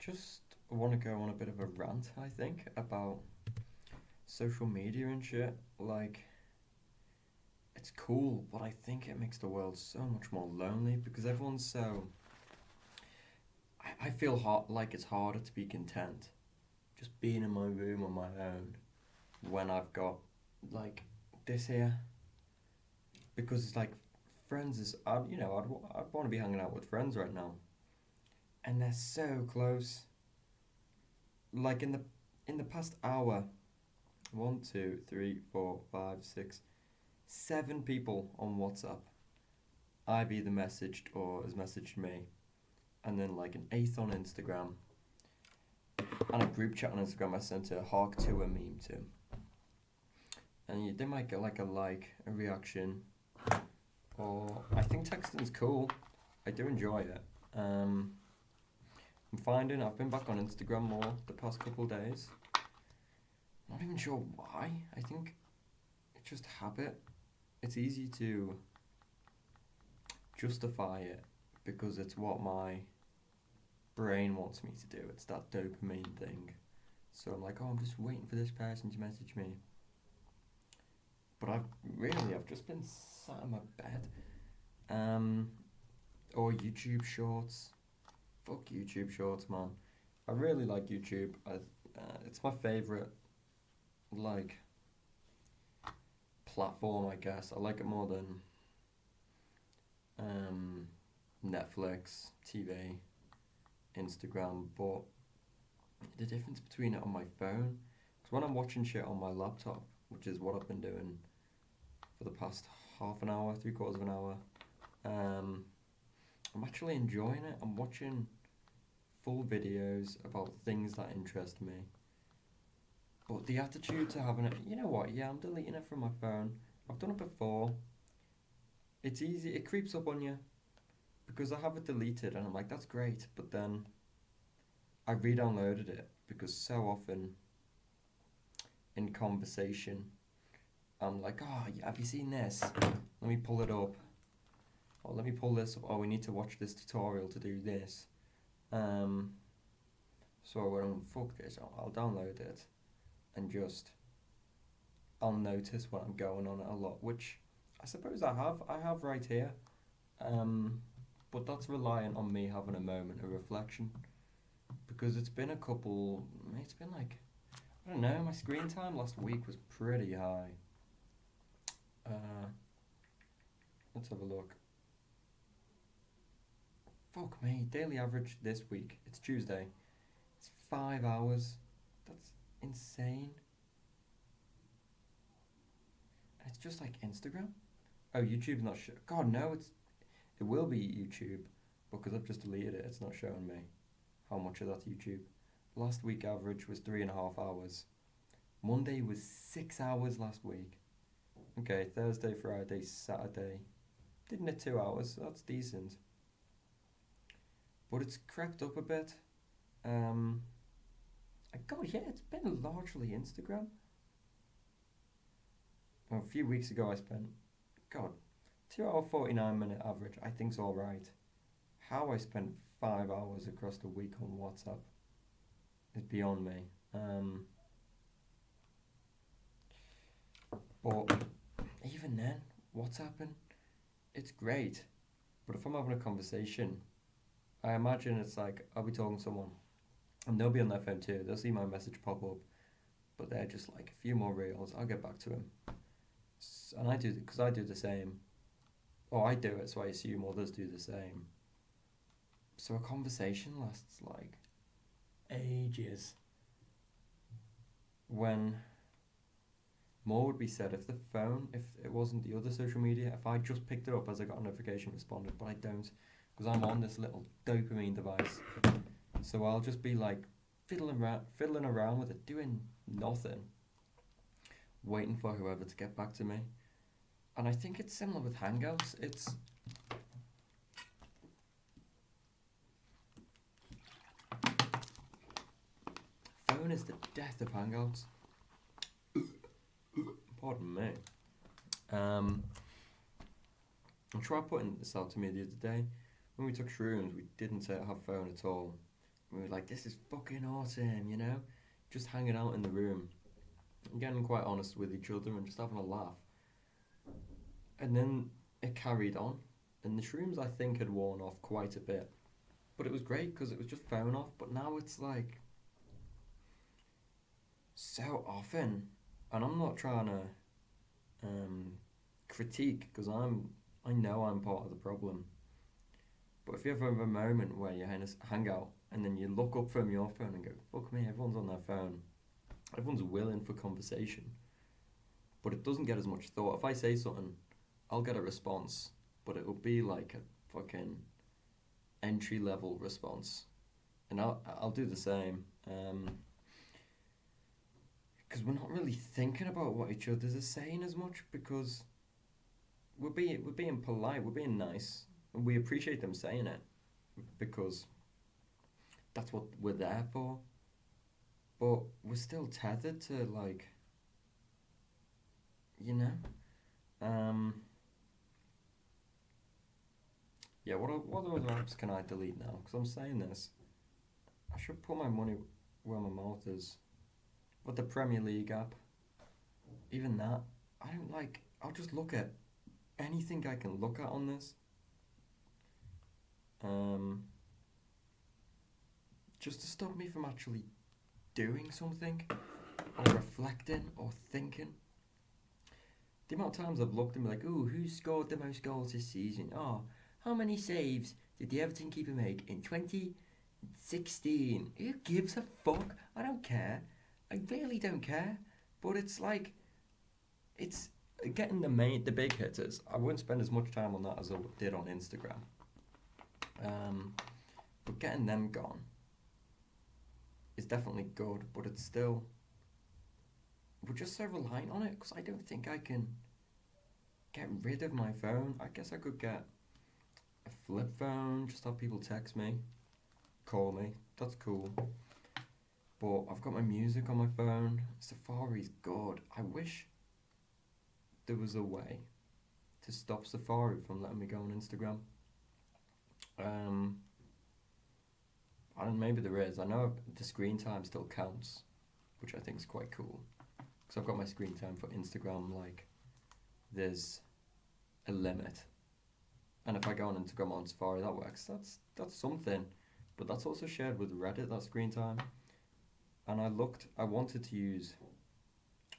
Just want to go on a bit of a rant, I think, about social media and shit. Like, it's cool, but I think it makes the world so much more lonely because everyone's so. I feel like it's harder to be content just being in my room on my own when I've got, like, this here. Because it's like, friends is. I'd want to be hanging out with friends right now. And they're so close. Like, in the past hour, one, two, three, four, five, six, 7 people on WhatsApp I've either messaged or has messaged me, and then like an eighth on Instagram, and a group chat on Instagram I sent a Hark to a meme to, and they might get like a reaction, or I think texting's cool. I do enjoy it. Um, I'm finding I've been back on Instagram more the past couple of days. Not even sure why. I think it's just habit. It's easy to justify it because it's what my brain wants me to do. It's that dopamine thing. So I'm like, oh, I'm just waiting for this person to message me. But I've just been sat in my bed. Um, or YouTube Shorts. Fuck YouTube Shorts, man. I really like YouTube. It's my favorite like platform, I guess. I like it more than um, Netflix, TV, Instagram, but the difference between it on my phone, because when I'm watching shit on my laptop, which is what I've been doing for the past half an hour, 3/4 of an hour, um, I'm actually enjoying it. I'm watching full videos about things that interest me. But the attitude to having it, you know what? Yeah, I'm deleting it from my phone. I've done it before. It's easy. It creeps up on you because I have it deleted, and I'm like, that's great. But then I re-downloaded it because so often in conversation, I'm like, oh, yeah, have you seen this? Let me pull it up. Or let me pull this up. Oh, we need to watch this tutorial to do this. Um, so I went, on, fuck this. I'll download it and just I'll notice when I'm going on it a lot, which I suppose I have. I have right here. Um, but that's reliant on me having a moment of reflection because it's been a couple. It's been like I don't know. My screen time last week was pretty high. Uh, let's have a look. Fuck me. Daily average this week. It's Tuesday. It's 5 hours. That's insane. And it's just like Instagram. Oh, YouTube's not sure. God, no. It will be YouTube because I've just deleted it. It's not showing me how much of that's YouTube. Last week average was 3.5 hours. Monday was 6 hours last week. Okay, Thursday, Friday, Saturday. Didn't it 2 hours? So that's decent. But it's crept up a bit. Um, God, yeah, it's been largely Instagram. Well, a few weeks ago, I spent, God, 2 hour 49 minute average. I think's all right. How I spent 5 hours across the week on WhatsApp is beyond me. But even then, WhatsApping, it's great. But if I'm having a conversation, I imagine it's like I'll be talking to someone and they'll be on their phone too. They'll see my message pop up, but they're just like a few more reels. I'll get back to him, and I do because I do the same. Or I do it, so I assume others do the same. So a conversation lasts like ages. When more would be said if the phone, if it wasn't the other social media, if I just picked it up as I got a notification, responded, but I don't, because I'm on this little dopamine device. So I'll just be like fiddling around with it, doing nothing, waiting for whoever to get back to me. And I think it's similar with Hangouts. Phone is the death of Hangouts. Pardon me. I tried putting this out to me the other day. When we took shrooms, we didn't have phone at all. We were like, this is fucking awesome, you know? Just hanging out in the room and getting quite honest with each other and just having a laugh. And then it carried on, and the shrooms I think had worn off quite a bit. But it was great because it was just phone off. But now it's like so often, and I'm not trying to um, critique because I know I'm part of the problem. But if you ever have a moment where you hang out and then you look up from your phone and go, fuck me, everyone's on their phone. Everyone's willing for conversation, but it doesn't get as much thought. If I say something, I'll get a response, but it'll be like a fucking entry level response, and I'll do the same. Because we're not really thinking about what each other's are saying as much because we're being polite, we're being nice, and we appreciate them saying it because that's what we're there for. But we're still tethered to like you know. Um, yeah. What other apps can I delete now? Because I'm saying this, I should put my money where my mouth is. But the Premier League app, even that, I don't like. I'll just look at anything I can look at on this. Um, just to stop me from actually doing something or reflecting or thinking. The amount of times I've looked and be like, ooh, who scored the most goals this season? Oh, how many saves did the Everton keeper make in 2016? Who gives a fuck? I don't care. I really don't care. But it's like, it's getting the big hitters. I wouldn't spend as much time on that as I did on Instagram. Um, but getting them gone is definitely good, but it's still, we're just so reliant on it because I don't think I can get rid of my phone. I guess I could get a flip phone, just have people text me, call me. That's cool. But I've got my music on my phone. Safari's good. I wish there was a way to stop Safari from letting me go on Instagram. Um, I don't. Maybe there is. I know the screen time still counts, which I think is quite cool. Because I've got my screen time for Instagram. Like, there's a limit, and if I go on Instagram on Safari, that works. That's something, but that's also shared with Reddit. That screen time, and I looked. I wanted to use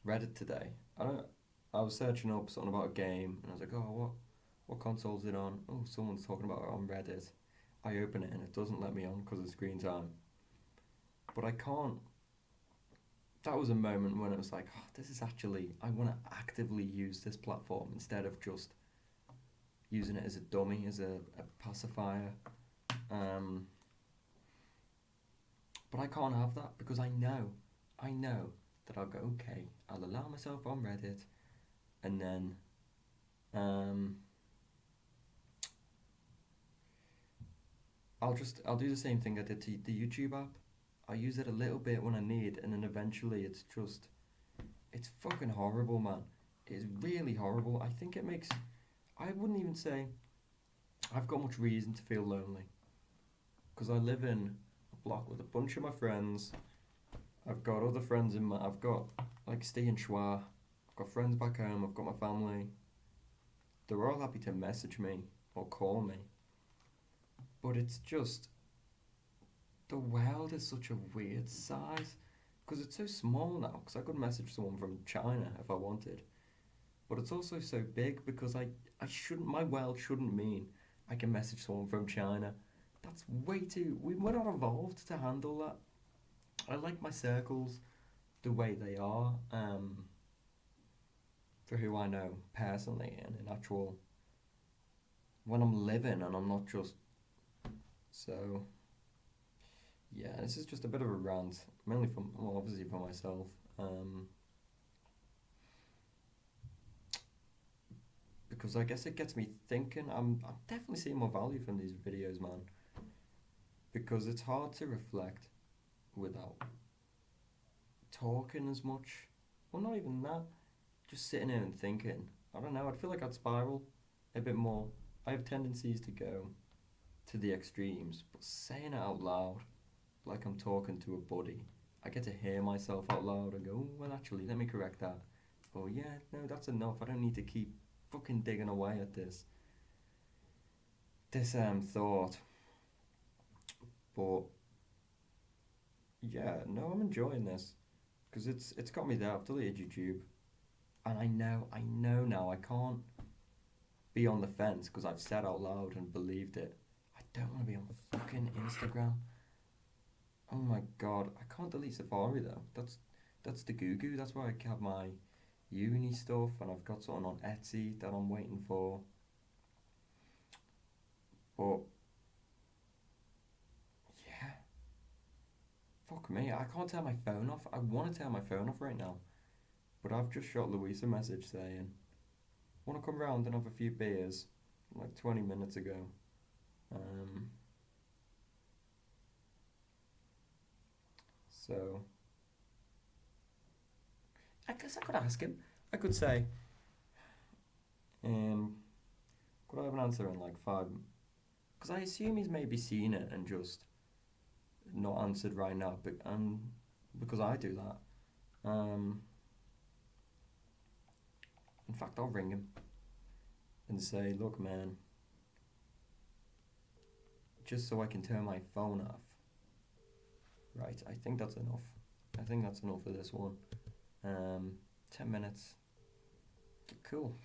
Reddit today. I don't. I was searching up something about a game, and I was like, oh, what console is it on? Oh, someone's talking about it on Reddit. I open it and it doesn't let me on because of screen time. But I can't. That was a moment when it was like, oh, this is actually. I want to actively use this platform instead of just using it as a dummy, as a pacifier. Um, but I can't have that because I know that I'll go, okay, I'll allow myself on Reddit and then um, I'll do the same thing I did to the YouTube app. I use it a little bit when I need, and then eventually it's fucking horrible, man. It's really horrible. I think it makes. I wouldn't even say I've got much reason to feel lonely because I live in a block with a bunch of my friends. I've got other friends in my. I've got like Steve and Schwa. I've got friends back home. I've got my family. They're all happy to message me or call me, but it's just the world is such a weird size because it's so small now. Because I could message someone from China if I wanted, but it's also so big because I shouldn't. My world shouldn't mean I can message someone from China. That's way too. We're not evolved to handle that. I like my circles the way they are. For who I know personally and in actual when I'm living and I'm not just so yeah, this is just a bit of a rant, mainly from well, obviously for myself. Because I guess it gets me thinking. I'm definitely seeing more value from these videos, man. Because it's hard to reflect without talking as much. Well, not even that. Just sitting in and thinking. I don't know. I'd feel like I'd spiral a bit more. I have tendencies to go to the extremes, but saying it out loud like I'm talking to a buddy. I get to hear myself out loud and go, "Oh, well, actually, let me correct that." Oh, yeah, no, that's enough. I don't need to keep fucking digging away at this thought. But yeah, no, I'm enjoying this because it's got me there. I've deleted YouTube, and I know now I can't be on the fence because I've said out loud and believed it. I don't want to be on fucking Instagram. Oh my god, I can't delete Safari though. That's the goo goo. That's where I have my uni stuff, and I've got something on Etsy that I'm waiting for. But yeah, fuck me. I can't turn my phone off. I want to turn my phone off right now, but I've just shot Louise a message saying, "Want to come round and have a few beers?" Like 20 minutes ago. Um, so I guess I could ask him. I could say, um, could I have an answer in like 5? Because I assume he's maybe seen it and just not answered right now. But because I do that. In fact, I'll ring him and say, "Look, man, just so I can turn my phone off." Right. I think that's enough. I think that's enough for this one. 10 minutes. Cool.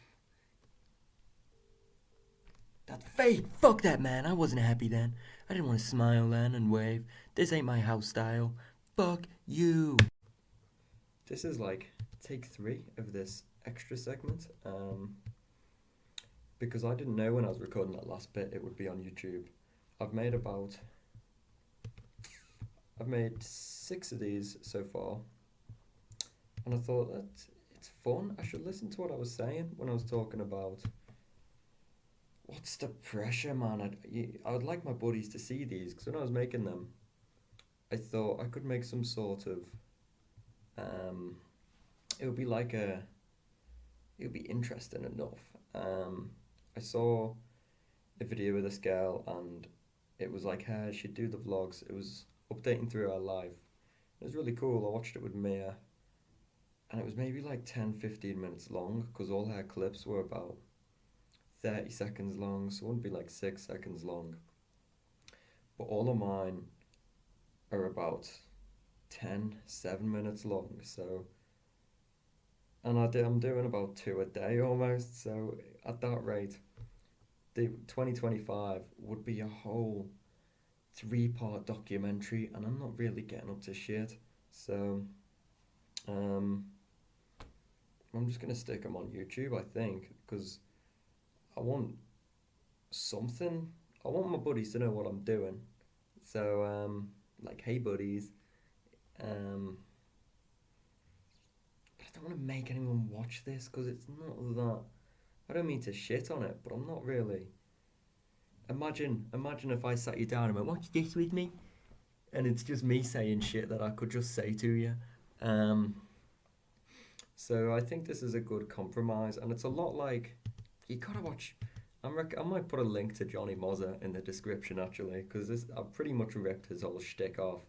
That's fake. Fuck that, man. I wasn't happy then. I didn't want to smile then and wave. This ain't my house style. Fuck you. This is like take 3 of this extra segment. Because I didn't know when I was recording that last bit it would be on YouTube. I've made about. I've made 6 of these so far. And I thought that it's fun. I should listen to what I was saying when I was talking about what's the pressure, man. I would like my buddies to see these because when I was making them, I thought I could make some sort of. Um, it would be like a. It would be interesting enough. I saw a video with this girl and it was like her. She'd do the vlogs. It was updating through her life. It was really cool. I watched it with Mia, and it was maybe like 10, 15 minutes long because all her clips were about 30 seconds long, so it wouldn't be like 6 seconds long. But all of mine are about 10, 7 minutes long, so. And I'm doing about 2 a day almost, so at that rate, the 2025 would be a whole 3-part documentary, and I'm not really getting up to shit, so. Um, I'm just gonna stick them on YouTube, I think, because I want something. I want my buddies to know what I'm doing. So, like, hey buddies, um, but I don't want to make anyone watch this because it's not that. I don't mean to shit on it, but I'm not really. Imagine if I sat you down and went, "Watch this with me," and it's just me saying shit that I could just say to you. Um, so I think this is a good compromise, and it's a lot like you gotta watch. I might put a link to Johnny Mozza in the description actually, because I've pretty much ripped his whole shtick off.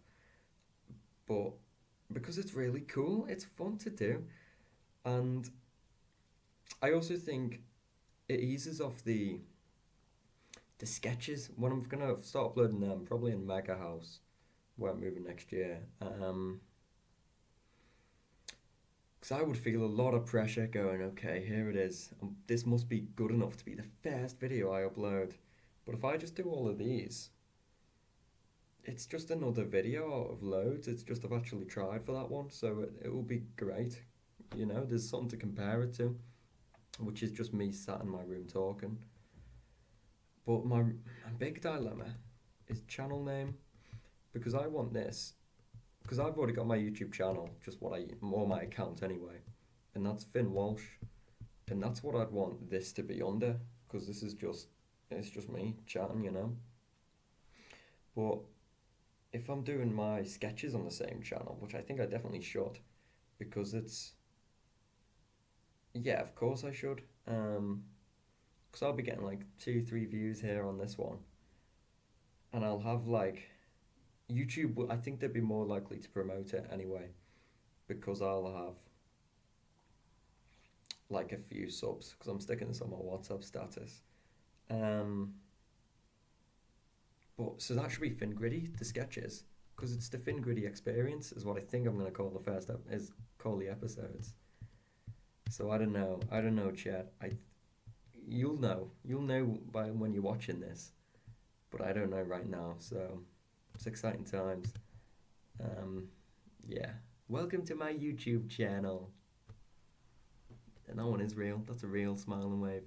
But because it's really cool, it's fun to do, and I also think it eases off the sketches when I'm gonna start uploading them probably in Mega House, where I'm moving next year. Because I would feel a lot of pressure going, okay, here it is. This must be good enough to be the first video I upload. But if I just do all of these, it's just another video out of loads. It's just I've actually tried for that one, so it will be great. There's something to compare it to, which is just me sat in my room talking. But my big dilemma is channel name, because I want this, because I've already got my YouTube channel, just or my account anyway, and that's Finn Walsh, and that's what I'd want this to be under, because it's just me chatting. But if I'm doing my sketches on the same channel, which I think I definitely should, because yeah, of course I should, because I'll be getting like 2, 3 views here on this one, and I'll have like, YouTube, I think they'd be more likely to promote it anyway because I'll have like a few subs because I'm sticking this on my WhatsApp status. Um, but so that should be Fin Gritty, the sketches, because it's the Fin Gritty experience is what I think I'm gonna call the is call the episodes. So I don't know, Chad. You'll know by when you're watching this, but I don't know right now. So it's exciting times. Um, yeah. Welcome to my YouTube channel. And that one is real. That's a real smile and wave.